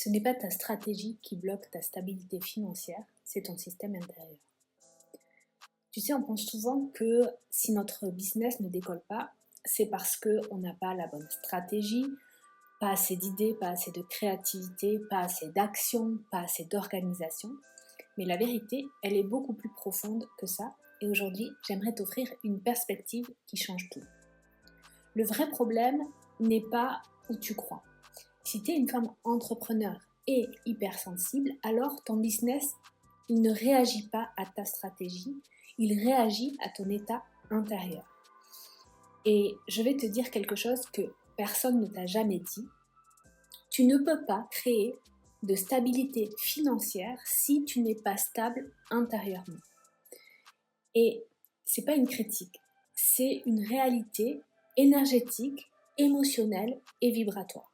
Ce n'est pas ta stratégie qui bloque ta stabilité financière, c'est ton système intérieur. Tu sais, on pense souvent que si notre business ne décolle pas, c'est parce qu'on n'a pas la bonne stratégie, pas assez d'idées, pas assez de créativité, pas assez d'action, pas assez d'organisation. Mais la vérité, elle est beaucoup plus profonde que ça. Et aujourd'hui, j'aimerais t'offrir une perspective qui change tout. Le vrai problème n'est pas où tu crois. Si tu es une femme entrepreneur et hypersensible, alors ton business, il ne réagit pas à ta stratégie, il réagit à ton état intérieur. Et je vais te dire quelque chose que personne ne t'a jamais dit. Tu ne peux pas créer de stabilité financière si tu n'es pas stable intérieurement. Et c'est pas une critique, c'est une réalité énergétique, émotionnelle et vibratoire.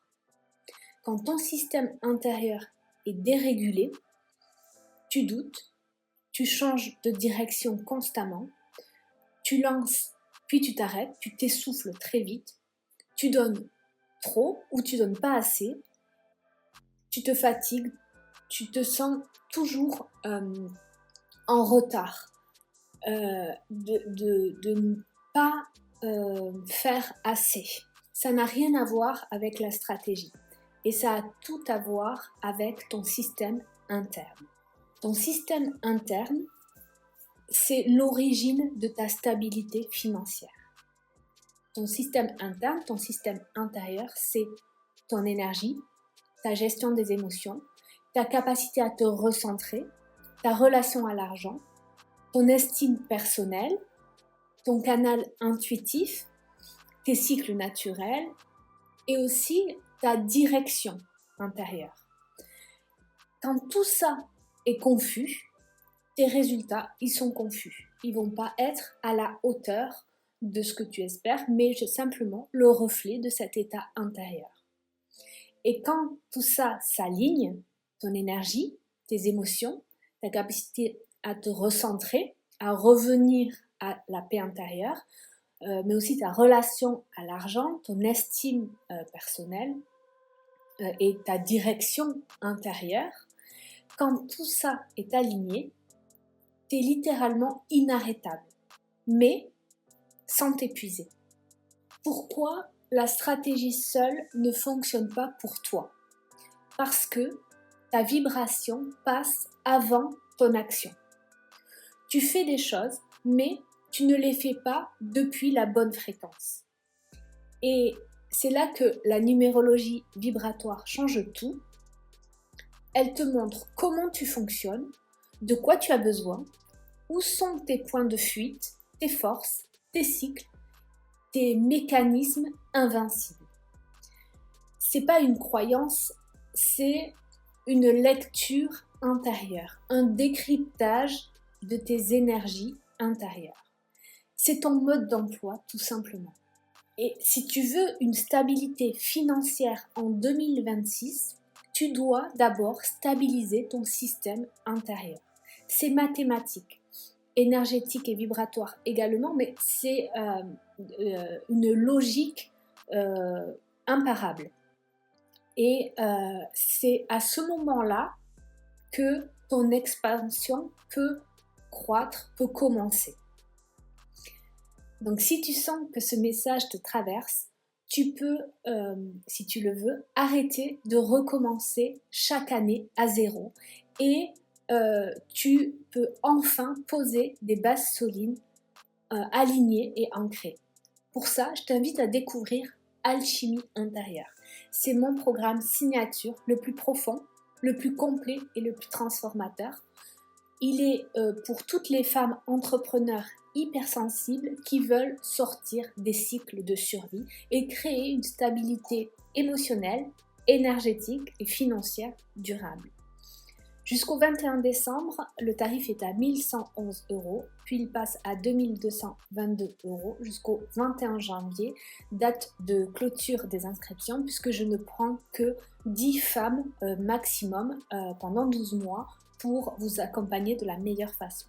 Quand ton système intérieur est dérégulé, tu doutes, tu changes de direction constamment, tu lances, puis tu t'arrêtes, tu t'essouffles très vite, tu donnes trop ou tu donnes pas assez, tu te fatigues, tu te sens toujours en retard, de ne pas faire assez. Ça n'a rien à voir avec la stratégie et ça a tout à voir avec ton système interne. Ton système interne, c'est l'origine de ta stabilité financière. Ton système interne, ton système intérieur, c'est ton énergie, ta gestion des émotions, ta capacité à te recentrer, ta relation à l'argent, ton estime personnelle, ton canal intuitif, tes cycles naturels et aussi ta direction intérieure. Quand tout ça est confus, tes résultats, ils sont confus. Ils ne vont pas être à la hauteur de ce que tu espères, mais simplement le reflet de cet état intérieur. Et quand tout ça s'aligne, ton énergie, tes émotions, ta capacité à te recentrer, à revenir à la paix intérieure, mais aussi ta relation à l'argent, ton estime personnelle et ta direction intérieure, quand tout ça est aligné, tu es littéralement inarrêtable, mais sans t'épuiser. Pourquoi la stratégie seule ne fonctionne pas pour toi? Parce que ta vibration passe avant ton action. Tu fais des choses, mais tu ne les fais pas depuis la bonne fréquence. Et c'est là que la numérologie vibratoire change tout. Elle te montre comment tu fonctionnes, de quoi tu as besoin, où sont tes points de fuite, tes forces, tes cycles, tes mécanismes invincibles. C'est pas une croyance, c'est une lecture intérieure, un décryptage de tes énergies intérieures. C'est ton mode d'emploi, tout simplement. Et si tu veux une stabilité financière en 2026, tu dois d'abord stabiliser ton système intérieur. C'est mathématique, énergétique et vibratoire également, mais c'est une logique imparable. Et c'est à ce moment-là que ton expansion peut croître, peut commencer. Donc si tu sens que ce message te traverse, tu peux, si tu le veux, arrêter de recommencer chaque année à zéro et tu peux enfin poser des bases solides, alignées et ancrées. Pour ça, je t'invite à découvrir Alchimie intérieure. C'est mon programme signature le plus profond, le plus complet et le plus transformateur. Il est pour toutes les femmes entrepreneurs hypersensibles qui veulent sortir des cycles de survie et créer une stabilité émotionnelle, énergétique et financière durable. Jusqu'au 21 décembre, le tarif est à 1111 €, puis il passe à 2222 € jusqu'au 21 janvier, date de clôture des inscriptions, puisque je ne prends que 10 femmes maximum pendant 12 mois pour vous accompagner de la meilleure façon.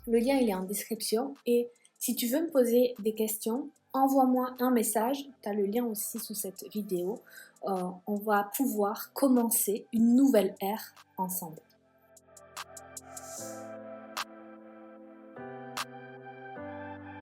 Le lien il est en description et si tu veux me poser des questions, envoie-moi un message, tu as le lien aussi sous cette vidéo. On va pouvoir commencer une nouvelle ère ensemble.